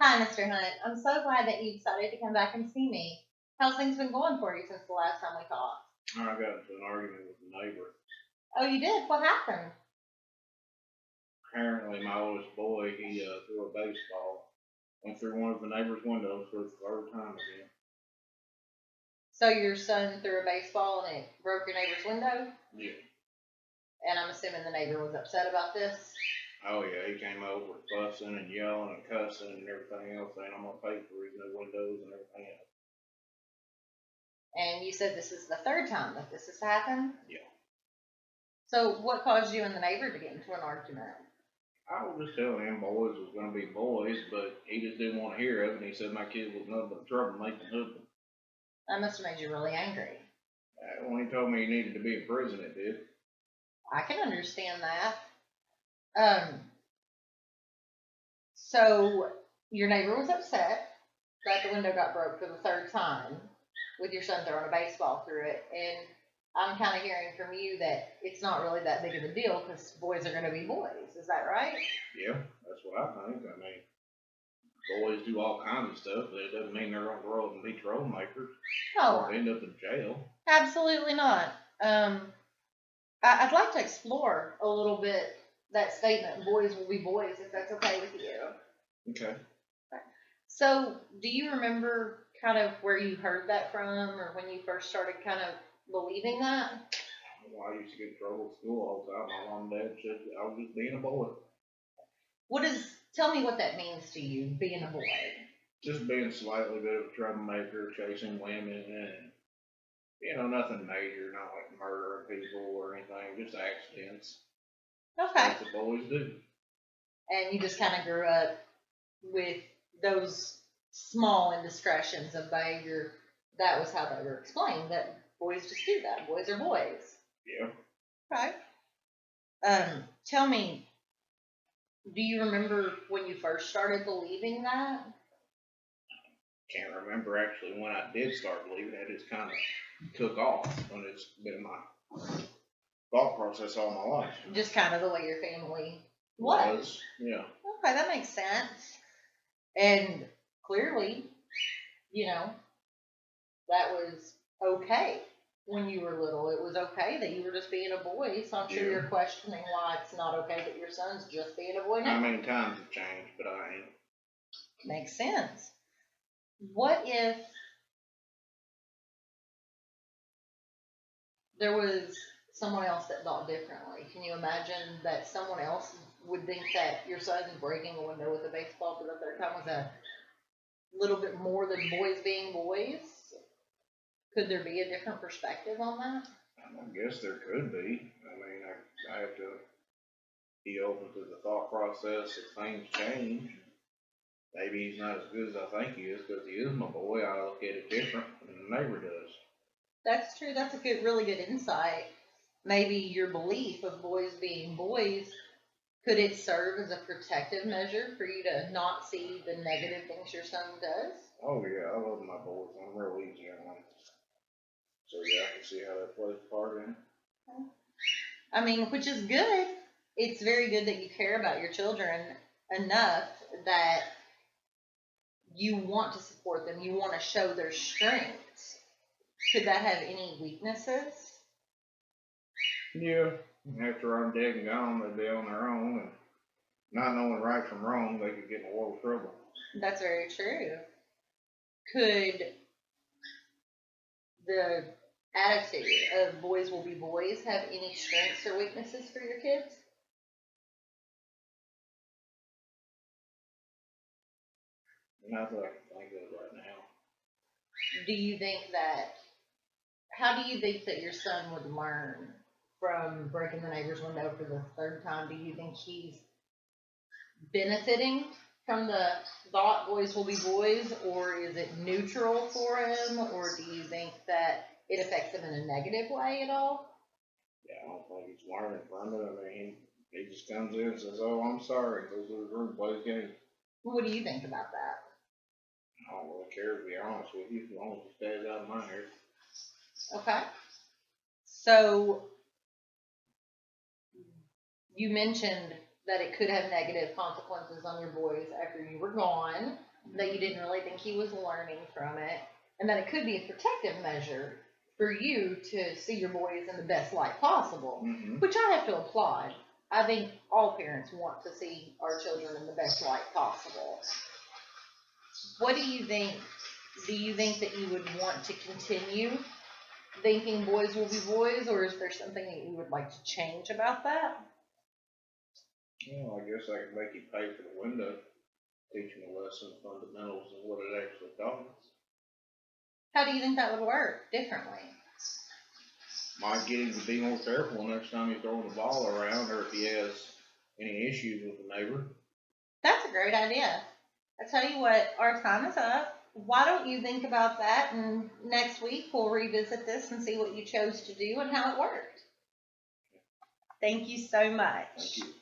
Hi, Mr. Hunt. I'm so glad that you decided to come back and see me. How's things been going for you since the last time we talked? I got into an argument with a neighbor. Oh, you did? What happened? Apparently, my oldest boy, he threw a baseball, went through one of the neighbor's windows for the third time again. So your son threw a baseball and it broke your neighbor's window? Yeah. And I'm assuming the neighbor was upset about this? Oh yeah, he came over fussing and yelling and cussing and everything else, saying I'm gonna pay for his new windows and everything else. And you said this is the third time that this has happened? Yeah. So what caused you and the neighbor to get into an argument? I was just telling him boys was gonna be boys, but he just didn't want to hear of it. And he said my kid was nothing but trouble making husband. That must have made you really angry. When he told me he needed to be in prison, it did. I can understand that. Um, so your neighbor was upset that the window got broke for the third time with your son throwing a baseball through it. And I'm kind of hearing from you that it's not really that big of a deal because boys are going to be boys. Is that right? Yeah, that's what I think. I mean, boys do all kinds of stuff, but it doesn't mean they're going to grow up and be troublemakers No, or end up in jail. absolutely not. I'd like to explore a little bit that statement, boys will be boys, if that's okay with you. Okay. So, do you remember kind of where you heard that from or when you first started kind of believing that? Well, I used to get in trouble at school all the time. My mom and dad said I was just being a boy. Tell me what that means to you, being a boy? Just being slightly bit of a troublemaker, chasing women, and nothing major, not like murdering people or anything, just accidents. Okay. That's what boys do. And you just kind of grew up with those small indiscretions of behavior. That was how they were explained, that boys just do that. Boys are boys. Yeah. Okay. Tell me, do you remember when you first started believing that? Can't remember actually when I did start believing it. It just kind of took off when it's been my thought process all my life. Just kind of the way your family was. Yeah. Okay, that makes sense. And clearly, that was okay when you were little. It was okay that you were just being a boy. So I'm sure Yeah. you're questioning why it's not okay that your son's just being a boy now. I mean, times have changed, but I ain't. Makes sense. What if there was someone else that thought differently? Can you imagine that someone else would think that your son breaking a window with a baseball for the third time was a little bit more than boys being boys? Could there be a different perspective on that? I guess there could be. I mean, I have to be open to the thought process if things change. Maybe he's not as good as I think he is because he is my boy. I look at it different than the neighbor does. That's true. That's a really good insight. Maybe your belief of boys being boys, could it serve as a protective measure for you to not see the negative things your son does? Oh yeah, I love my boys. I'm real easy on them. So yeah, I can see how that plays a part in it. I mean, which is good. It's very good that you care about your children enough that you want to support them. You want to show their strengths. Could that have any weaknesses? Yeah. After I'm dead and gone, they'd be on their own, and not knowing right from wrong, they could get in a world of trouble. That's very true. Could the attitude of boys will be boys have any strengths or weaknesses for your kids? Not that I can think of right now. Do you think that, how do you think that your son would learn from breaking the neighbor's window for the third time? Do you think he's benefiting from the thought boys will be boys, or is it neutral for him, or do you think that it affects him in a negative way at all? Yeah, I don't think he's learning from it. I mean, he just comes in and says, "Oh, I'm sorry," goes to his room, plays games. What do you think about that? I don't really care, to be honest with you, as long as he stays out of my hair. Okay. So you mentioned that it could have negative consequences on your boys after you were gone. that you didn't really think he was learning from it, and that it could be a protective measure for you to see your boys in the best light possible, Mhm. which I have to applaud. I think all parents want to see our children in the best light possible. What do you think? Do you think that you would want to continue thinking boys will be boys, or is there something that you would like to change about that? Well, I guess I could make you pay for the window, teach him a lesson, fundamentals, and what it actually costs. How do you think that would work differently? Might get him to be more careful next time he's throwing the ball around, or if he has any issues with the neighbor. That's a great idea. I tell you what, our time is up. Why don't you think about that, and next week we'll revisit this and see what you chose to do and how it worked. Thank you so much. Thank you.